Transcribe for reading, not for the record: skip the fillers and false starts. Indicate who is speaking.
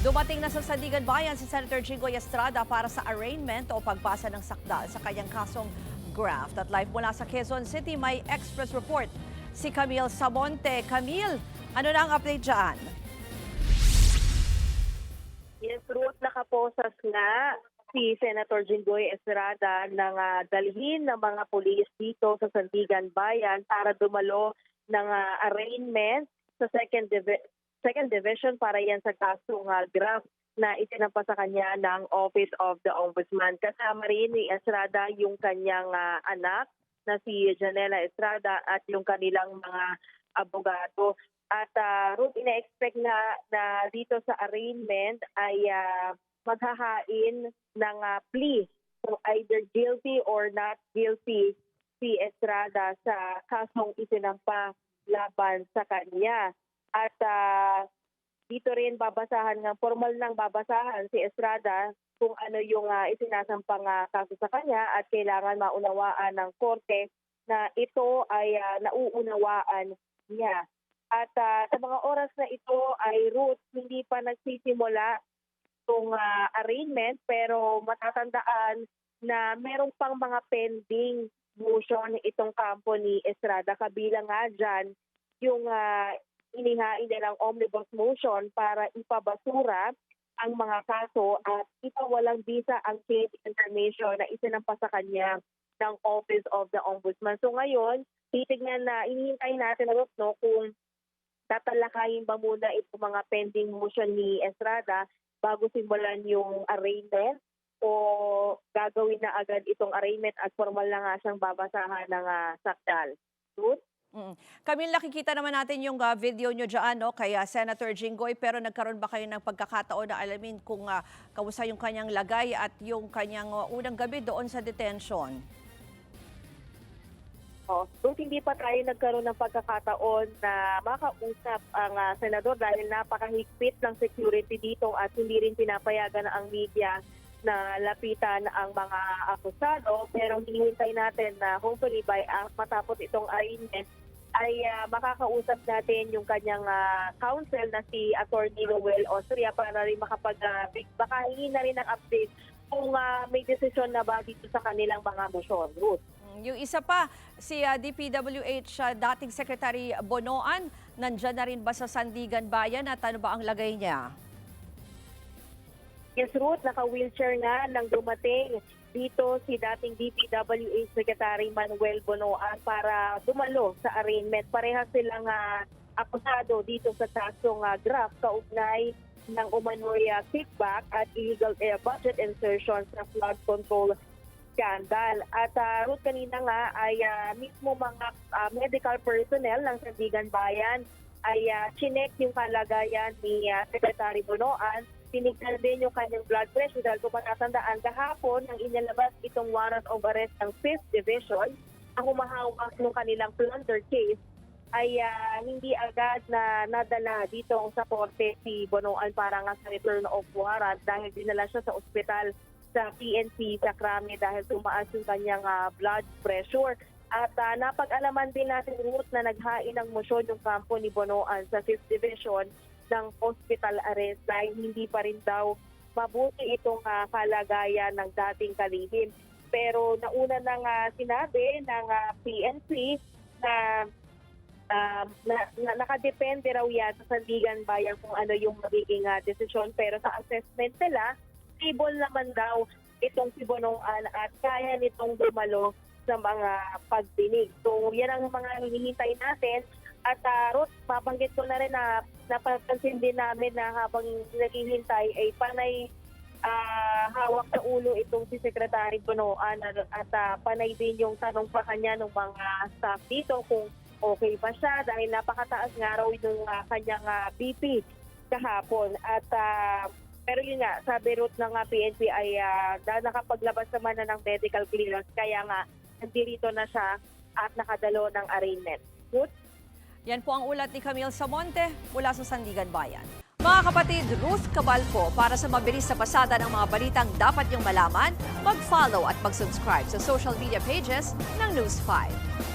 Speaker 1: Dumating na sa Sandigan Bayan si Senator Jinggoy Estrada para sa arraignment o pagbasa ng sakdal sa kanyang kasong graft. At live mula sa Quezon City, may express report si Camille Samonte. Camille, ano na ang update dyan?
Speaker 2: Yes, Ruth, nakaposas nga si Senator Jinggoy Estrada nang dalhin ng mga pulis dito sa Sandigan Bayan para dumalo ng arraignment sa Second Division para yan sa kasong graft na isinampa sa kanya ng Office of the Ombudsman. Kasama rin ni Estrada yung kanyang anak na si Janela Estrada at yung kanilang mga abogado. At Ruth, ina-expect na dito sa arraignment ay maghahain ng plea. So either guilty or not guilty si Estrada sa kasong isinampa laban sa kanya. At dito rin babasahan ng formal ng babasahan si Estrada kung ano yung isinasampang kaso sa kanya at kailangan maunawaan ng korte na ito ay nauunawaan niya. At sa mga oras na ito ay Ruth, hindi pa nagsisimula itong arraignment pero matatandaan na meron pang mga pending motion itong kampo ni Estrada. Kabilang nga dyan yung inihain nilang omnibus motion para ipabasura ang mga kaso at ipawalang bisa ang change information na isinampa sa kanya ng Office of the Ombudsman. So ngayon, titignan na, inihintay natin kung tatalakayin ba muna itong mga pending motion ni Estrada bago simulan yung arraignment o gagawin na agad itong arraignment at formal na nga siyang babasahan ng sakdal. Good?
Speaker 1: Camille, nakikita naman natin yung video nyo dyan, no, kay Senator Jinggoy, pero nagkaroon ba kayo ng pagkakataon na alamin kung kamusta yung kanyang lagay at yung kanyang unang gabi doon sa detention?
Speaker 2: So hindi pa tayo nagkaroon ng pagkakataon na makausap ang senador dahil napakahigpit ng security dito at hindi rin pinapayagan ang media na lapitan ang mga akusado. Pero hinihintay natin na hopefully by matapos itong arraignment ay makakausap natin yung kanyang counsel na si Attorney Noel Austria para rin baka hingin na rin ng update kung may desisyon na ba dito sa kanilang mga motion. Ruth.
Speaker 1: Yung isa pa, si DPWH dating Secretary Bonoan, nandyan na rin ba sa Sandigan Bayan at ano ba ang lagay niya?
Speaker 2: Yes, Ruth, naka-wheelchair nga nang dumating dito si dating DPWH Secretary Manuel Bonoan para dumalo sa arraignment. Parehas silang akusado dito sa kasong graft kaugnay ng umano'y kickback at illegal budget insertion sa flood control scandal. At Ruth, kanina nga ay mismo mga medical personnel ng Sandigan Bayan ay chinek yung kalagayan ni Secretary Bonoan. Tinignan din yung kanyang blood pressure dahil kung matatandaan kahapon nang inilabas itong warrant of arrest ng 5th Division, ang humahawak ng kanilang plunder case ay hindi agad na nadala dito sa korte si Bonoan para nga sa return of warrant dahil dinala siya sa ospital sa PNP sa Krami dahil tumaas yung kanyang blood pressure. At napag-alaman din natin, Ruth, na naghain ng motion yung kampo ni Bonoan sa 5th Division ng hospital arrest dahil hindi pa rin daw mabuti itong kalagayan ng dating kalihim. Pero nauna nang sinabi ng PNP na nakadepende raw yan sa Sandigan Bayan kung ano yung magiging desisyon. Pero sa assessment nila, stable naman daw itong si Bonoan at kaya nitong dumalo sa mga pagdinig. So yan ang mga hinihintay natin. At Ruth, mabanggit ko na rin na napapansin din namin na habang naghihintay ay panay hawak sa ulo itong si Secretary Bonoan at panay din yung tanong pa kanya ng mga staff dito kung okay pa siya dahil napakataas nga raw yung kanyang BP kahapon. At pero yun nga, sabi Ruth ng PNP ay nakapaglabas naman na ng medical clearance kaya nga nandirito na siya at nakadalo ng arraignment. Ruth?
Speaker 1: Yan po ang ulat ni Camille Samonte mula sa Sandigan Bayan. Mga kapatid, Ruth Cabalco, para sa mabilis na pasada ng mga balitang dapat niyong malaman, mag-follow at mag-subscribe sa social media pages ng News 5.